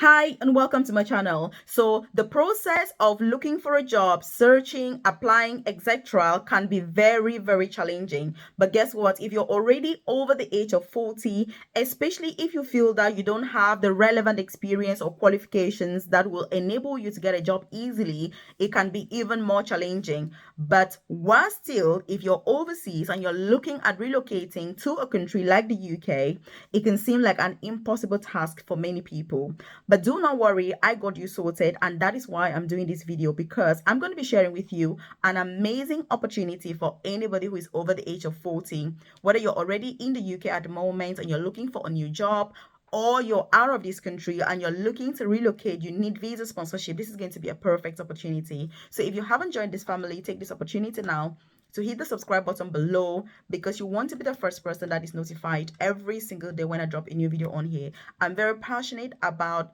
Hi and welcome to my channel. So the process of looking for a job, searching, applying, etc. can be very challenging. But guess what? If you're already over the age of 40, especially if you feel that you don't have the relevant experience or qualifications that will enable you to get a job easily, it can be even more challenging. But while still, if you're overseas and you're looking at relocating to a country like the UK, it can seem like an impossible task for many people. But do not worry, I got you sorted, and that is why I'm doing this video, because I'm going to be sharing with you an amazing opportunity for anybody who is over the age of 40. Whether you're already in the UK at the moment and you're looking for a new job, or you're out of this country and you're looking to relocate, you need visa sponsorship, this is going to be a perfect opportunity. So if you haven't joined this family, take this opportunity now to hit the subscribe button below, because you want to be the first person that is notified every single day when I drop a new video on here. I'm very passionate about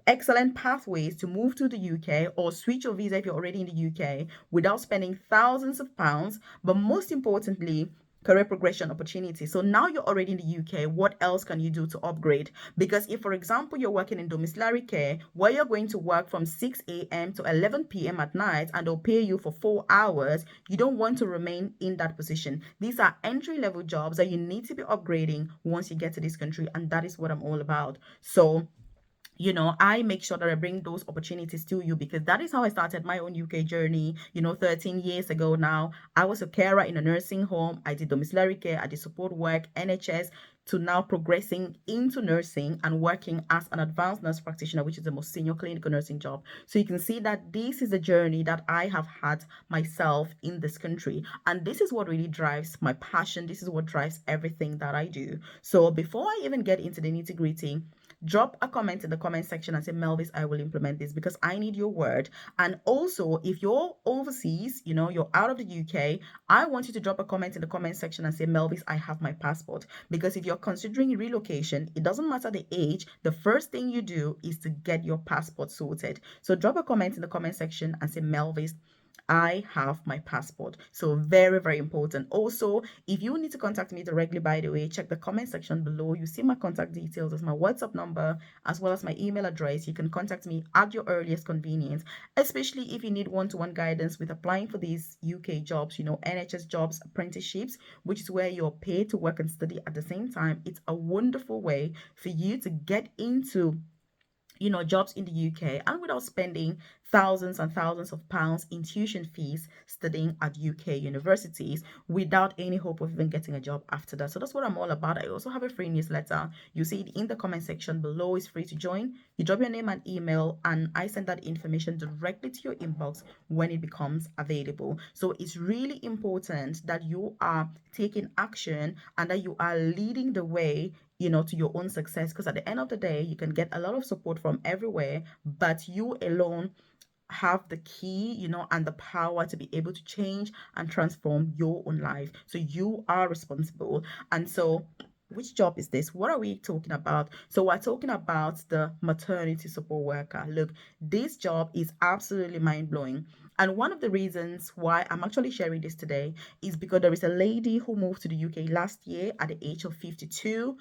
excellent pathways to move to the UK or switch your visa if you're already in the UK without spending thousands of pounds, but most importantly, career progression opportunities. So now you're already in the UK, what else can you do to upgrade? Because if, for example, you're working in domiciliary care where you're going to work from 6 a.m. to 11 p.m. at night and they'll pay you for 4 hours, you don't want to remain in that position. These are entry-level jobs that you need to be upgrading once you get to this country, and that is what I'm all about. So I make sure that I bring those opportunities to you, because that is how I started my own UK journey, 13 years ago now. I was a carer in a nursing home. I did domiciliary care, I did support work, NHS, to now progressing into nursing and working as an advanced nurse practitioner, which is the most senior clinical nursing job. So you can see that this is a journey that I have had myself in this country. And this is what really drives my passion. This is what drives everything that I do. So before I even get into the nitty gritty, drop a comment in the comment section and say, Melvis, I will implement this, because I need your word. And also, if you're overseas, you're out of the UK, I want you to drop a comment in the comment section and say, Melvis, I have my passport. Because if you're considering relocation, it doesn't matter the age, the first thing you do is to get your passport sorted. So drop a comment in the comment section and say, Melvis, I have my passport. So very important. Also, if you need to contact me directly, by the way, check the comment section below. You see my contact details as my WhatsApp number as well as my email address. You can contact me at your earliest convenience, especially if you need one-to-one guidance with applying for these UK jobs, NHS Jobs Apprenticeships, which is where you're paid to work and study at the same time. It's a wonderful way for you to get into jobs in the UK, and without spending thousands and thousands of pounds in tuition fees studying at UK universities without any hope of even getting a job after that. So that's what I'm all about. I also have a free newsletter. You see it in the comment section below. It's free to join. You drop your name and email, and I send that information directly to your inbox when it becomes available. So it's really important that you are taking action and that you are leading the way to your own success, because at the end of the day, you can get a lot of support from everywhere, but you alone have the key, and the power to be able to change and transform your own life. So you are responsible. And so, which job is this? What are we talking about? So we're talking about the maternity support worker. Look, this job is absolutely mind-blowing. And one of the reasons why I'm actually sharing this today is because there is a lady who moved to the UK last year at the age of 52.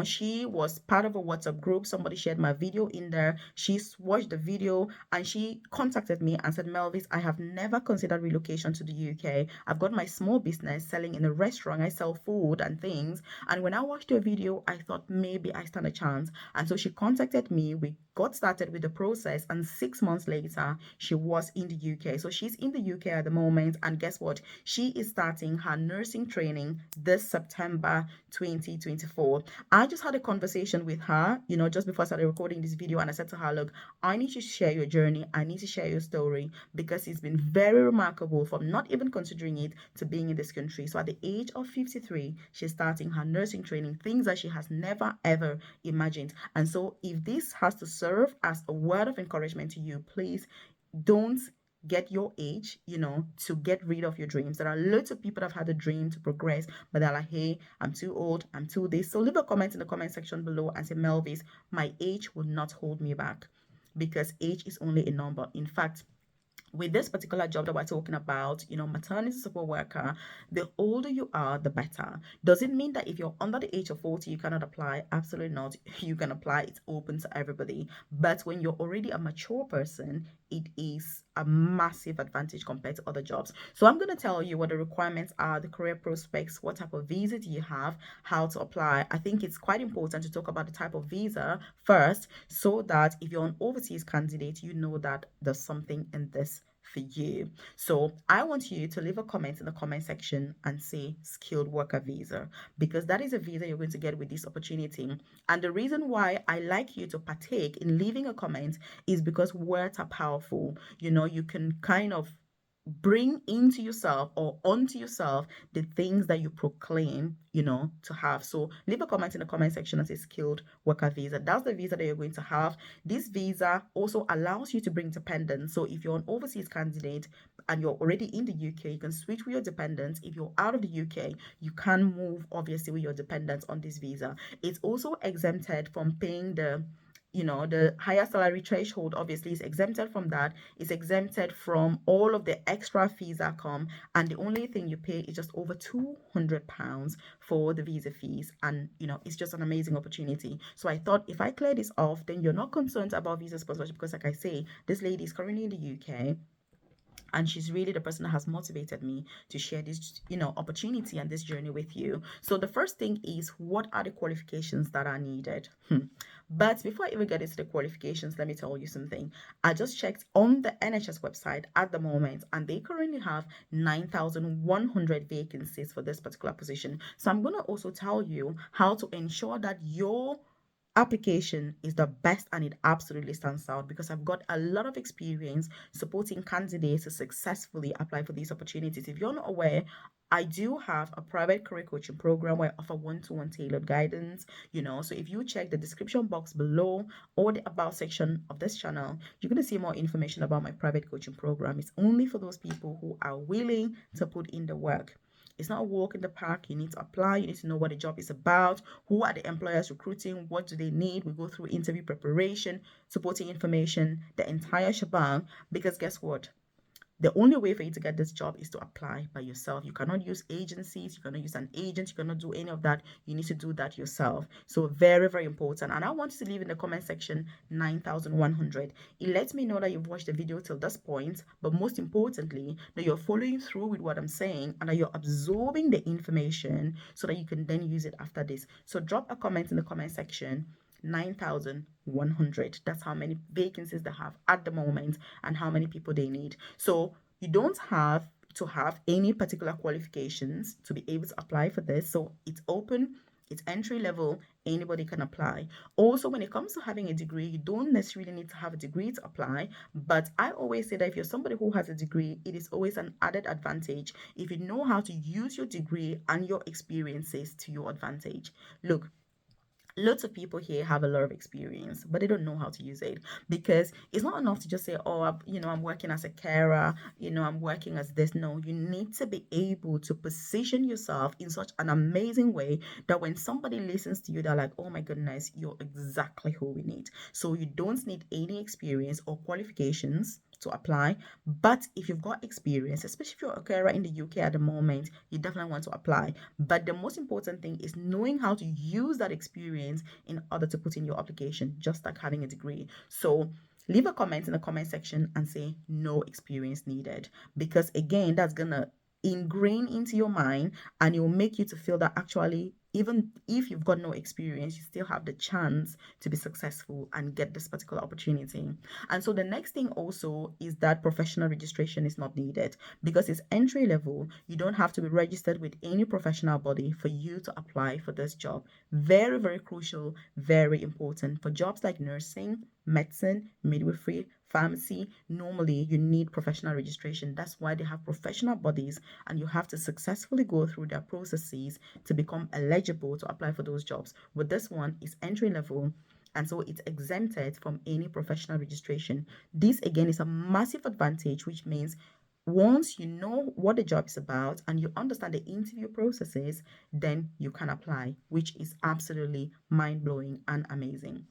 She was part of a WhatsApp group. Somebody shared my video in there. She watched the video and she contacted me and said, Melvis, I have never considered relocation to the UK. I've got my small business selling in a restaurant. I sell food and things. And when I watched your video, I thought maybe I stand a chance. And so she contacted me. We got started with the process, and 6 months later, she was in the UK. So she's in the UK at the moment, and guess what? She is starting her nursing training this September 2024. I just had a conversation with her, just before I started recording this video, and I said to her, look, I need you to share your journey. I need to share your story, because it's been very remarkable from not even considering it to being in this country. So at the age of 53, she's starting her nursing training, things that she has never ever imagined. And so if this has to serve as a word of encouragement to you, please don't get your age, to get rid of your dreams. There are lots of people that have had a dream to progress, but they're like, hey, I'm too old, I'm too this. So leave a comment in the comment section below and say, Melvis, my age will not hold me back, because age is only a number. In fact, with this particular job that we're talking about, maternity support worker, the older you are, the better. Does it mean that if you're under the age of 40, you cannot apply? Absolutely not. You can apply, it's open to everybody. But when you're already a mature person, it is a massive advantage compared to other jobs. So I'm going to tell you what the requirements are, the career prospects, what type of visa do you have, how to apply. I think it's quite important to talk about the type of visa first so that if you're an overseas candidate, you know that there's something in this for you. So I want you to leave a comment in the comment section and say skilled worker visa, because that is a visa you're going to get with this opportunity. And the reason why I like you to partake in leaving a comment is because words are powerful. You can kind of bring into yourself or onto yourself the things that you proclaim, to have. So leave a comment in the comment section and say skilled worker visa. That's the visa that you're going to have. This visa also allows you to bring dependents. So if you're an overseas candidate and you're already in the UK, you can switch with your dependents. If you're out of the UK, you can move obviously with your dependents on this visa. It's also exempted from paying the higher salary threshold. Obviously is exempted from that. It's exempted from all of the extra fees that come, and the only thing you pay is just over £200 for the visa fees. And it's just an amazing opportunity. So I thought if I clear this off, then you're not concerned about visa sponsorship, because like I say, this lady is currently in the UK, and she's really the person that has motivated me to share this opportunity and this journey with you. So the first thing is, what are the qualifications that are needed? But before I even get into the qualifications, let me tell you something. I just checked on the NHS website at the moment, and they currently have 9,100 vacancies for this particular position. So I'm going to also tell you how to ensure that your application is the best and it absolutely stands out, because I've got a lot of experience supporting candidates to successfully apply for these opportunities. If you're not aware, I do have a private career coaching program where I offer one-to-one tailored guidance. So if you check the description box below or the about section of this channel, you're going to see more information about my private coaching program. It's only for those people who are willing to put in the work. It's not a walk in the park. You need to apply. You need to know what the job is about. Who are the employers recruiting? What do they need? We go through interview preparation, supporting information, the entire shebang. Because guess what? The only way for you to get this job is to apply by yourself. You cannot use agencies, you cannot use an agent, you cannot do any of that. You need to do that yourself. So very, very important. And I want you to leave in the comment section 9,100. It lets me know that you've watched the video till this point, but most importantly, that you're following through with what I'm saying and that you're absorbing the information so that you can then use it after this. So drop a comment in the comment section. 9,100. That's how many vacancies they have at the moment and how many people they need. So you don't have to have any particular qualifications to be able to apply for this. So it's open, it's entry level, anybody can apply. Also, when it comes to having a degree, you don't necessarily need to have a degree to apply. But I always say that if you're somebody who has a degree, it is always an added advantage if you know how to use your degree and your experiences to your advantage. Look, lots of people here have a lot of experience, but they don't know how to use it, because it's not enough to just say, oh, I'm working as a carer, I'm working as this. No, you need to be able to position yourself in such an amazing way that when somebody listens to you, they're like, oh my goodness, you're exactly who we need. So you don't need any experience or qualifications to apply. But if you've got experience, especially if you're a carer in the UK at the moment, you definitely want to apply. But the most important thing is knowing how to use that experience in order to put in your application, just like having a degree. So leave a comment in the comment section and say no experience needed, because again, that's gonna ingrain into your mind and it will make you to feel that actually, even if you've got no experience, you still have the chance to be successful and get this particular opportunity. And so the next thing also is that professional registration is not needed, because it's entry level. You don't have to be registered with any professional body for you to apply for this job. Very, very crucial, very important. For jobs like nursing, medicine, midwifery, pharmacy, normally you need professional registration. That's why they have professional bodies, and you have to successfully go through their processes to become eligible to apply for those jobs. With this one, it's entry level, and so it's exempted from any professional registration. This again is a massive advantage, which means once you know what the job is about and you understand the interview processes, then you can apply, which is absolutely mind blowing and amazing.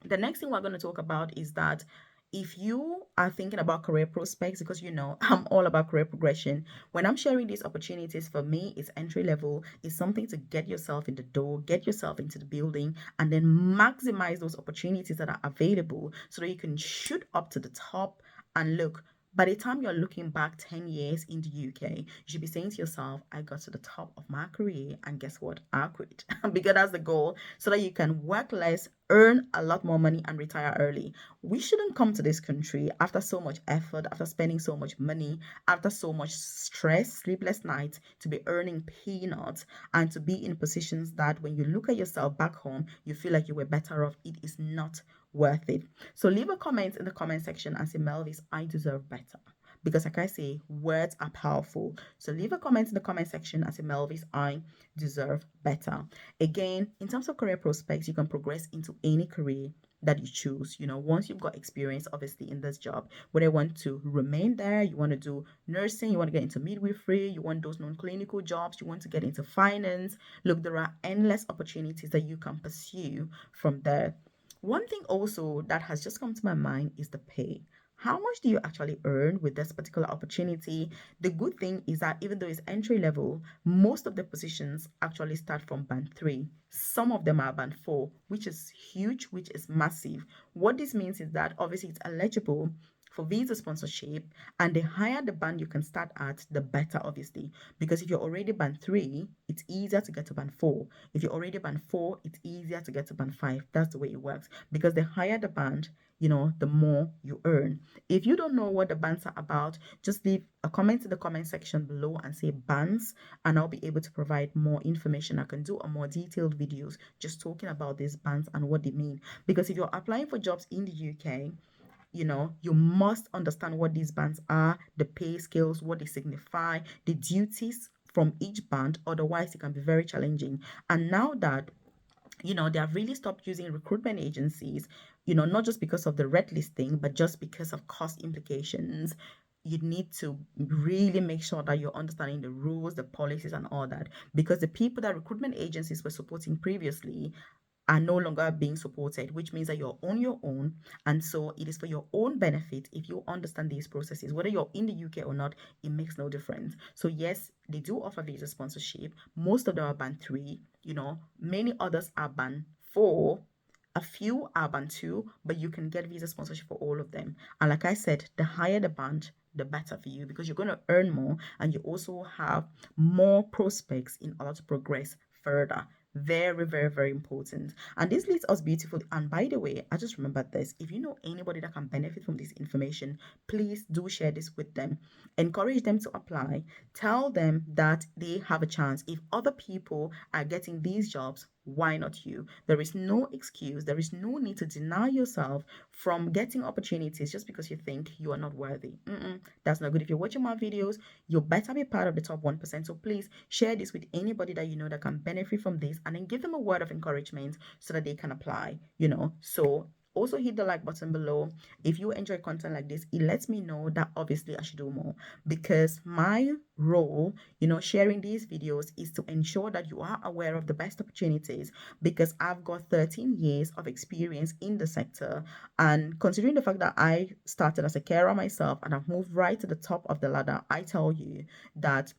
The next thing we're going to talk about is that if you are thinking about career prospects, because I'm all about career progression, when I'm sharing these opportunities, for me, it's entry level, it's something to get yourself in the door, get yourself into the building, and then maximize those opportunities that are available so that you can shoot up to the top. And look, by the time you're looking back 10 years in the UK, you should be saying to yourself, I got to the top of my career, and guess what? I quit. Because that's the goal, so that you can work less, earn a lot more money, and retire early. We shouldn't come to this country after so much effort, after spending so much money, after so much stress, sleepless nights, to be earning peanuts and to be in positions that when you look at yourself back home, you feel like you were better off. It is not worth it. So leave a comment in the comment section and say, Melvis, I deserve better. Because like I say, words are powerful. So leave a comment in the comment section and say, Melvis, I deserve better. Again, in terms of career prospects, you can progress into any career that you choose. Once you've got experience, obviously, in this job, whether you want to remain there, you want to do nursing, you want to get into midwifery, you want those non-clinical jobs, you want to get into finance. Look, there are endless opportunities that you can pursue from there. One thing also that has just come to my mind is the pay. How much do you actually earn with this particular opportunity? The good thing is that even though it's entry level, most of the positions actually start from band 3. Some of them are band 4, which is huge, which is massive. What this means is that obviously it's eligible for visa sponsorship, and the higher the band you can start at, the better, obviously. Because if you're already band 3, it's easier to get to band 4. If you're already band 4, it's easier to get to band 5. That's the way it works. Because the higher the band, the more you earn. If you don't know what the bands are about, just leave a comment in the comment section below and say bands, and I'll be able to provide more information. I can do a more detailed videos just talking about these bands and what they mean. Because if you're applying for jobs in the UK, you must understand what these bands are, the pay scales, what they signify, the duties from each band. Otherwise, it can be very challenging. And now that they have really stopped using recruitment agencies, not just because of the red listing, but just because of cost implications. You need to really make sure that you're understanding the rules, the policies, and all that, because the people that recruitment agencies were supporting previously are no longer being supported, which means that you're on your own. And so it is for your own benefit. If you understand these processes, whether you're in the UK or not, it makes no difference. So yes, they do offer visa sponsorship. Most of them are band 3, many others are band 4. A few are band 2, but you can get visa sponsorship for all of them. And like I said, the higher the band, the better for you, because you're going to earn more, and you also have more prospects in order to progress further. Very, very, very important. And this leads us beautifully. And by the way, I just remembered this. If you know anybody that can benefit from this information, please do share this with them. Encourage them to apply. Tell them that they have a chance. If other people are getting these jobs, why not you? There is no excuse. There is no need to deny yourself from getting opportunities just because you think you are not worthy. That's not good. If you're watching my videos, you better be part of the top 1%. So please share this with anybody that you know that can benefit from this, and then give them a word of encouragement so that they can apply. So also hit the like button below. If you enjoy content like this, it lets me know that obviously I should do more, because my role, sharing these videos, is to ensure that you are aware of the best opportunities, because I've got 13 years of experience in the sector. And considering the fact that I started as a carer myself and I've moved right to the top of the ladder, I tell you that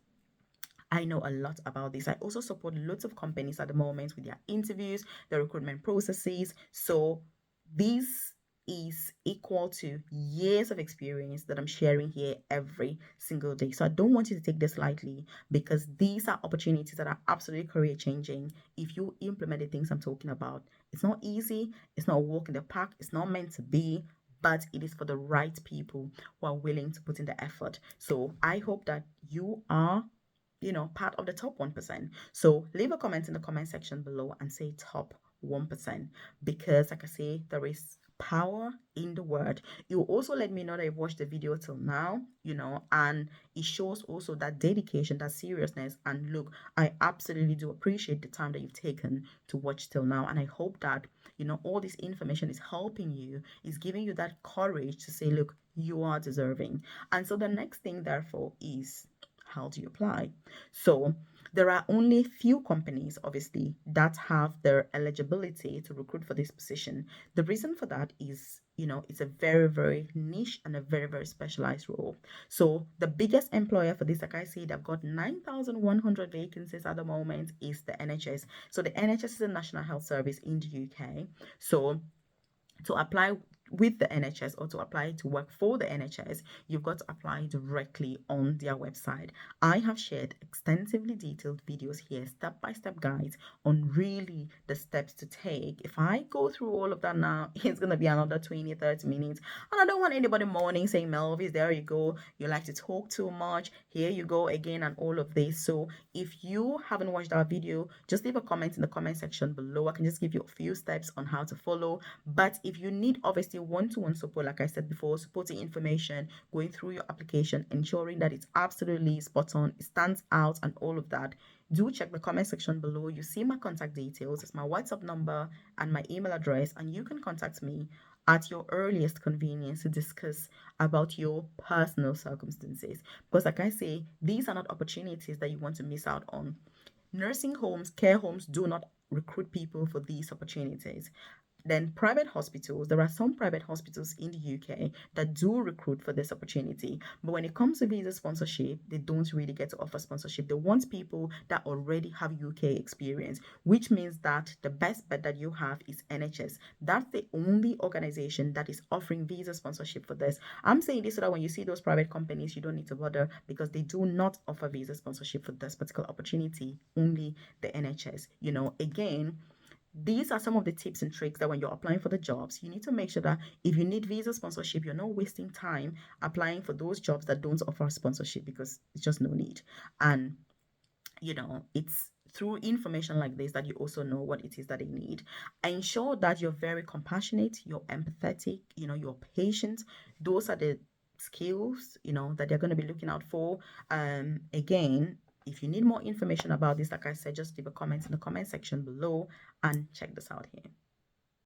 I know a lot about this. I also support lots of companies at the moment with their interviews, their recruitment processes. So this is equal to years of experience that I'm sharing here every single day. So I don't want you to take this lightly, because these are opportunities that are absolutely career changing if you implement the things I'm talking about. It's not easy, it's not a walk in the park, it's not meant to be, but it is for the right people who are willing to put in the effort. So I hope that you are part of the top 1%. So leave a comment in the comment section below and say top 1%, because like I say, there is power in the word. You will also let me know that you've watched the video till now, and it shows also that dedication, that seriousness. And look, I absolutely do appreciate the time that you've taken to watch till now. And I hope that, all this information is helping you, is giving you that courage to say, look, you are deserving. And so the next thing, therefore, is how do you apply? So There are only few companies, obviously, that have their eligibility to recruit for this position. The reason for that is, it's a very, very niche and a very, very specialized role. So the biggest employer for this, like I said, I've got 9,100 vacancies at the moment, is the NHS. So the NHS is a national health service in the UK. So to apply with the NHS or to apply to work for the NHS, you've got to apply directly on their website. I have shared extensively detailed videos here, step-by-step guides on really the steps to take. If I go through all of that now, it's going to be another 20, 30 minutes. And I don't want anybody mourning saying, Melvis, there you go. You like to talk too much. Here you go again and all of this. So if you haven't watched our video, just leave a comment in the comment section below. I can just give you a few steps on how to follow. But if you need obviously one-to-one support, like I said before, supporting information, going through your application, ensuring that it's absolutely spot on, it stands out and all of that, do check the comment section below. You see my contact details. It's my WhatsApp number and my email address, and you can contact me at your earliest convenience to discuss about your personal circumstances. Because like I say, these are not opportunities that you want to miss out on. Nursing homes, care homes do not recruit people for these opportunities. Then private hospitals, there are some private hospitals in the UK that do recruit for this opportunity. But when it comes to visa sponsorship, they don't really get to offer sponsorship. They want people that already have UK experience, which means that the best bet that you have is NHS. That's the only organization that is offering visa sponsorship for this. I'm saying this so that when you see those private companies, you don't need to bother, because they do not offer visa sponsorship for this particular opportunity, only the NHS. Again, these are some of the tips and tricks that when you're applying for the jobs, you need to make sure that if you need visa sponsorship, you're not wasting time applying for those jobs that don't offer sponsorship, because it's just no need. And it's through information like this that you also know what it is that they need. Ensure that you're very compassionate, you're empathetic, you're patient. Those are the skills, that they're going to be looking out for. Again, if you need more information about this, like I said, just leave a comment in the comment section below and check this out here.